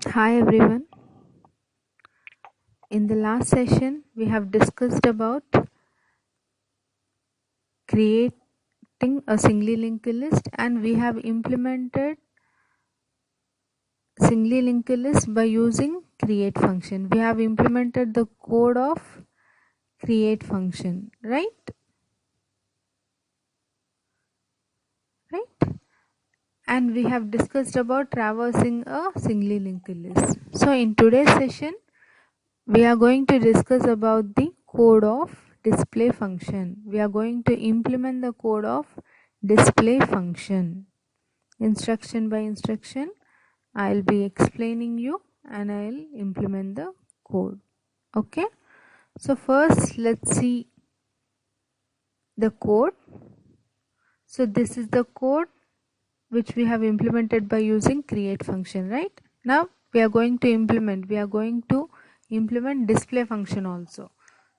Hi everyone. In the last session, we have discussed about creating a singly linked list, and we have implemented singly linked list by using create function. We have implemented the code of create function, right? Right? And we have discussed about traversing a singly linked list. So in today's session, we are going to discuss about the code of display function. We are going to implement the code of display function. Instruction by instruction, I'll be explaining you and I'll implement the code. Okay. So first let's see the code. So this is the code which we have implemented by using create function, right? Now we are going to implement display function also.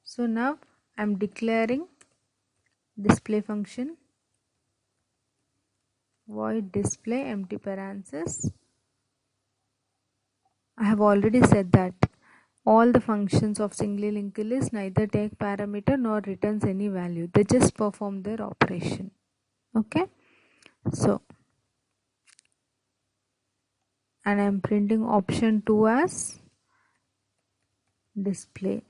So now I'm declaring display function void display empty parenthesis. I have already said that all the functions of singly linked list neither take parameter nor returns any value. They just perform their operation. Okay. So, and I'm printing option 2 as display.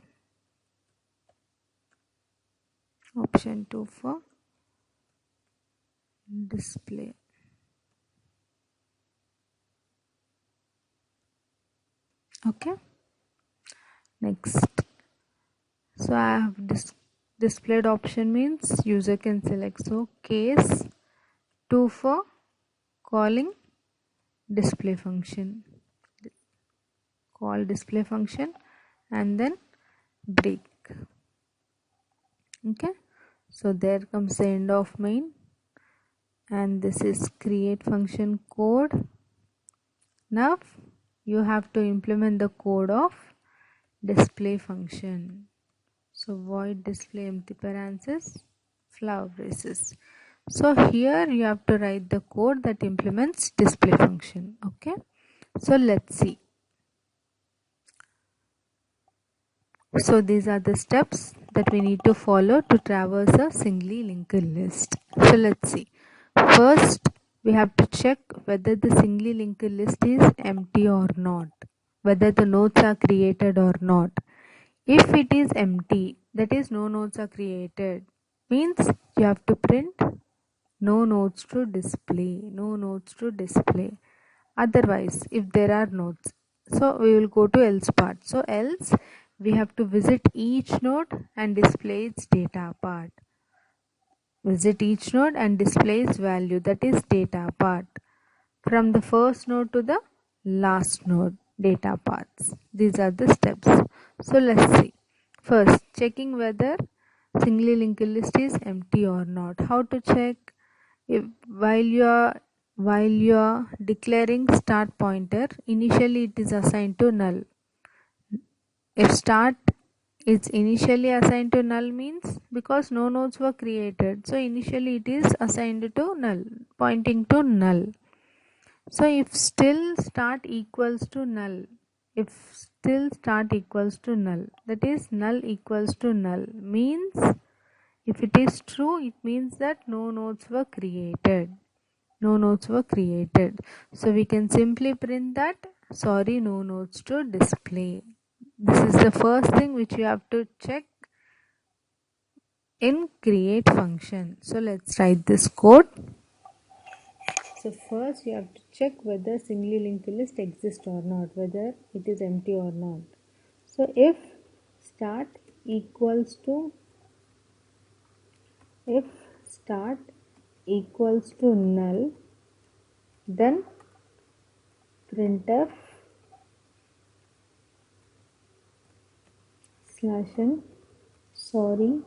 Option 2 for display. Okay. Next. So I have displayed option means user can select. So case 2 for calling display function. Call display function and then break. Okay. So there comes the end of main, and this is create function code. Now you have to implement the code of display function. So void display empty parenthesis flower braces. So here you have to write the code that implements display function. Okay. So let's see. So these are the steps that we need to follow to traverse a singly linked list. So let's see. First, we have to check whether the singly linked list is empty or not, whether the nodes are created or not. If it is empty, that is no nodes are created, means you have to print no nodes to display, no nodes to display. Otherwise, if there are nodes, so we will go to else part. So else we have to visit each node and display its data part. Visit each node and display its value, that is data part, from the first node to the last node data paths. These are the steps. So let's see. First, checking whether singly linked list is empty or not. How to check? If while you are declaring start pointer, initially it is assigned to null. If start is initially assigned to null means because no nodes were created, so initially it is assigned to null, pointing to null. So if still start equals to null, that is null equals to null, means if it is true, it means that no nodes were created. So we can simply print that sorry, no nodes to display. This is the first thing which you have to check in create function. So let's write this code. So first you have to check whether singly linked list exists or not, whether it is empty or not. So if start equals to null, then printf /n sorry,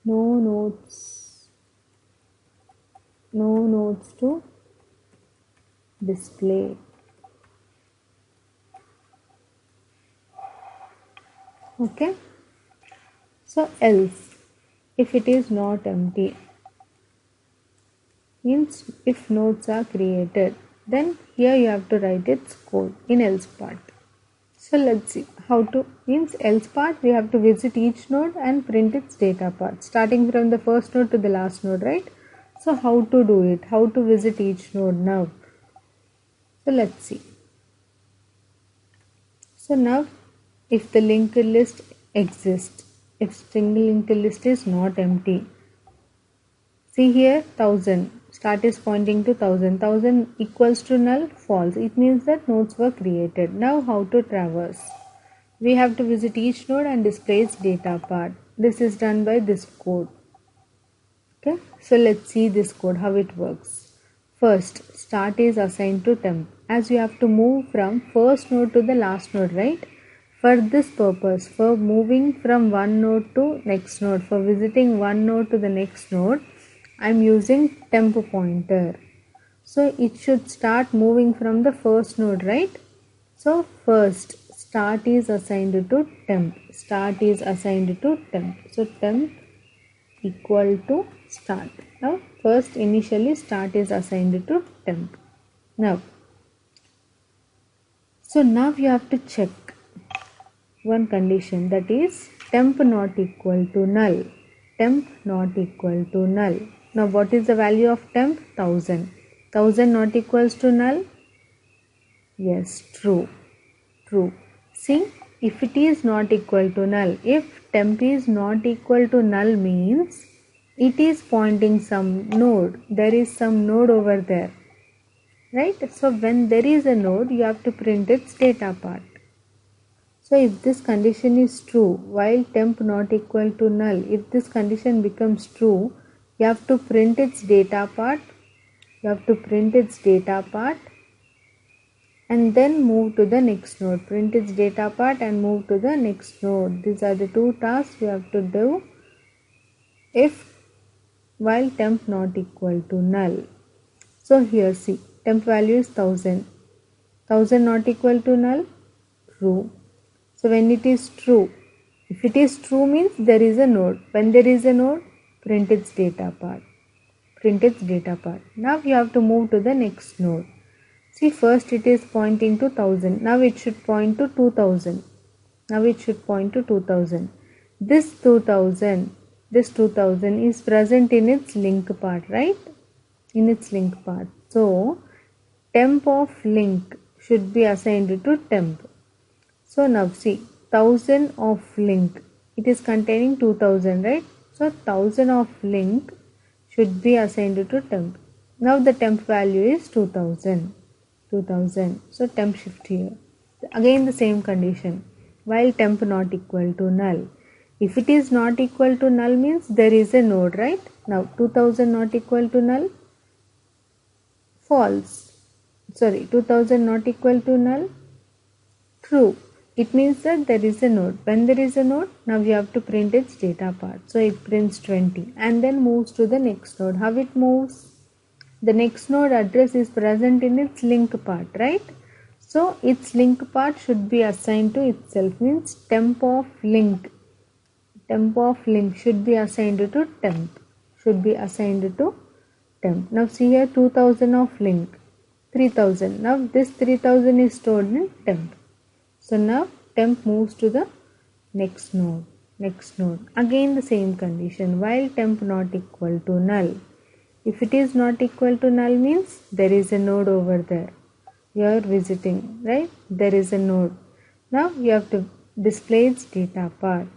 no nodes to display. Okay. So else, if it is not empty, means if nodes are created, Then here you have to write its code in else part. So let's see how to, means else part we have to visit each node and print its data part starting from the first node to the last node, right? So how to do it, how to visit each node now. So let's see. So now if the linked list exists, if single linked list is not empty, see here 1000, start is pointing to 1000, 1000 equals to null, false. It means that nodes were created. Now how to traverse? We have to visit each node and display its data part. This is done by this code. Okay, so let's see this code, how it works. First, start is assigned to temp, as you have to move from first node to the last node, right? For this purpose, for moving from one node to next node, for visiting one node to the next node, I am using temp pointer. So it should start moving from the first node, right? So first, start is assigned to temp. Start is assigned to temp. So temp equal to start. Now first initially start is assigned to temp. Now you have to check one condition, that is temp not equal to null. Temp not equal to null. Now what is the value of temp? 1000. 1000 not equals to null? Yes, true. True. See, if it is not equal to null, if temp is not equal to null means it is pointing some node. There is some node over there, right? So when there is a node, you have to print its data part. So if this condition is true, while temp not equal to null, if this condition becomes true, you have to print its data part. You have to print its data part and then move to the next node. Print its data part and move to the next node. These are the two tasks you have to do if while temp not equal to null. So here see, temp value is 1000. 1000 not equal to null? True. So when it is true, if it is true means there is a node. When there is a node, print its data part. Print its data part. Now you have to move to the next node. See, first it is pointing to 1000. Now it should point to 2000. Now it should point to 2000. This 2000 is present in its link part, right? In its link part. So temp of link should be assigned to temp. So now see, 1000 of link, it is containing 2000, right? So 1000 of link should be assigned to temp. Now the temp value is 2000. So temp shift here. Again the same condition, while temp not equal to null. If it is not equal to null means there is a node, right? Now 2000 not equal to null? False. 2000 not equal to null? True. It means that there is a node. When there is a node, now you have to print its data part. So it prints 20 and then moves to the next node. How it moves? The next node address is present in its link part, right? So its link part should be assigned to itself, means temp of link. Temp of link should be assigned to temp. Should be assigned to temp. Now see here 2000 of link. 3000. Now this 3000 is stored in temp. So now temp moves to the next node. Again the same condition, while temp not equal to null. If it is not equal to null means there is a node over there. You are visiting, right? There is a node. Now you have to display its data part.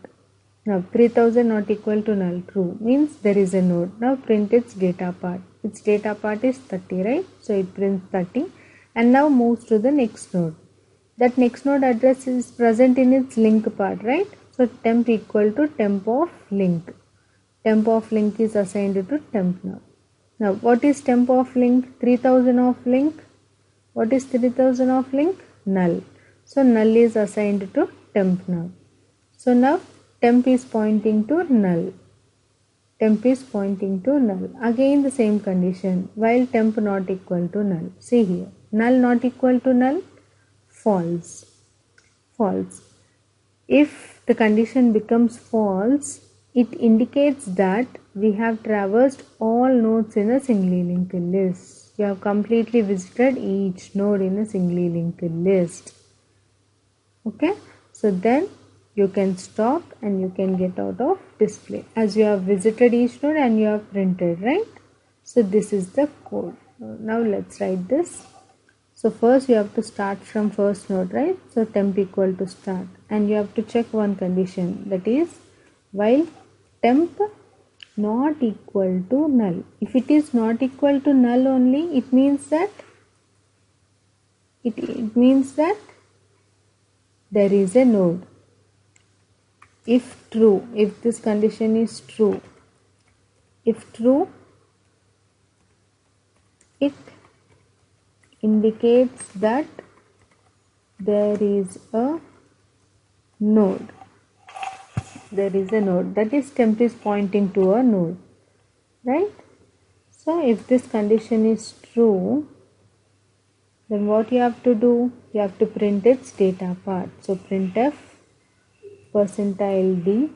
Now 3000 not equal to null, true, means there is a node. Now print its data part. Its data part is 30, right? So it prints 30 and now moves to the next node. That next node address is present in its link part, right? So temp equal to temp of link. Temp of link is assigned to temp now. Now what is temp of link? 3000 of link. What is 3000 of link? Null. So null is assigned to temp now. So now temp is pointing to null. Temp is pointing to null. Again the same condition, while temp not equal to null. See here, null not equal to null? False. If the condition becomes false, it indicates that we have traversed all nodes in a singly linked list. You have completely visited each node in a singly linked list. Okay, so then you can stop and you can get out of display as you have visited each node and you have printed, right? So this is the code. Now let's write this. So first you have to start from first node, right? So temp equal to start, and you have to check one condition, that is while temp not equal to null. If it is not equal to null only, it means that there is a node. If true, if this condition is true, if true, it indicates that there is a node. There is a node, that is temp is pointing to a node, right? So if this condition is true, then what you have to do? You have to print its data part. So printf %d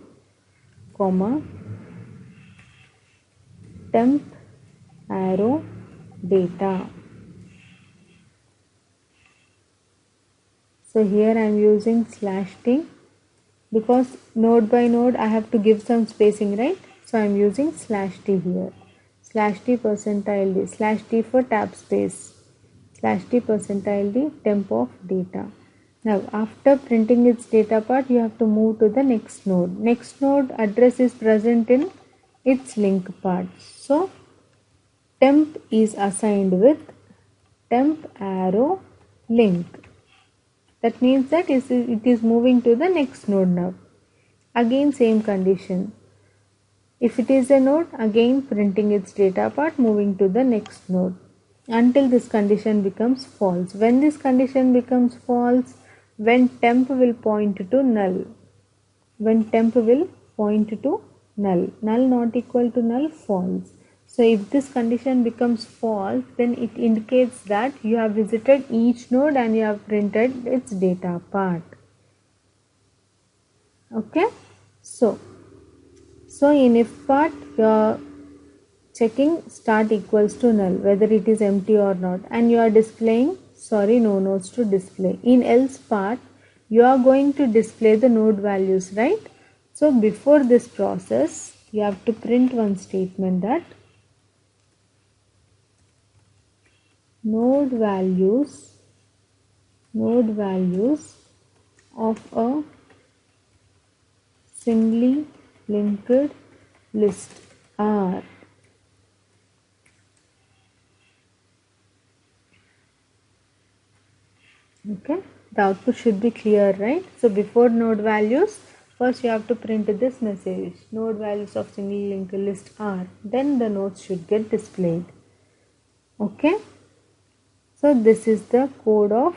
comma temp arrow data. So here I am using /t because node by node I have to give some spacing, right? So I am using /t here. /t %d /t for tab space, /t %d temp of data. Now after printing its data part, you have to move to the next node. Next node address is present in its link part. So temp is assigned with temp arrow link. That means that it is moving to the next node now. Again same condition. If it is a node, again printing its data part, moving to the next node until this condition becomes false. When this condition becomes false, when temp will point to null. When temp will point to null. Null not equal to null, false. So if this condition becomes false, then it indicates that you have visited each node and you have printed its data part. Okay, so in if part you are checking start equals to null, whether it is empty or not, and you are displaying no nodes to display. In else part you are going to display the node values, right? So before this process you have to print one statement, that node values of a singly linked list are okay. The output should be clear, right? So before node values, first you have to print this message, node values of single linked list are, then the nodes should get displayed. Okay, so this is the code of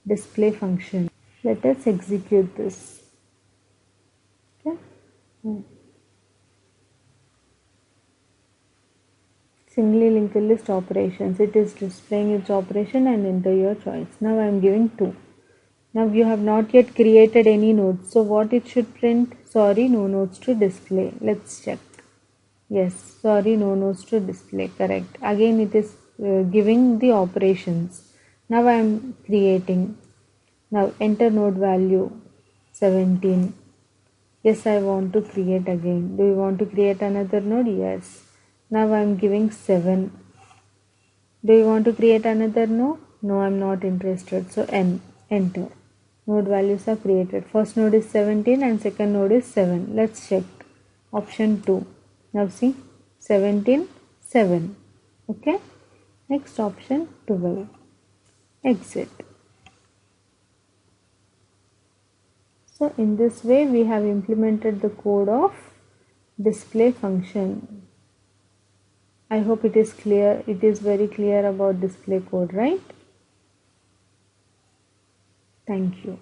display function. Let us execute this. Okay. Singly linked list operations. It is displaying its operation and enter your choice. Now I am giving 2. Now you have not yet created any nodes. So what it should print? Sorry, no nodes to display. Let's check. Yes, sorry, no nodes to display. Correct. Again it is giving the operations. Now I am creating. Now enter node value 17. Yes, I want to create again. Do you want to create another node? Yes. Now I am giving 7. Do you want to create another node? No, I am not interested. So n. Enter. Node values are created. First node is 17 and second node is 7. Let's check. Option 2. Now see, 17, 7. Okay. Next option 12. Exit. So in this way we have implemented the code of display function. I hope it is clear. It is very clear about display code, right? Thank you.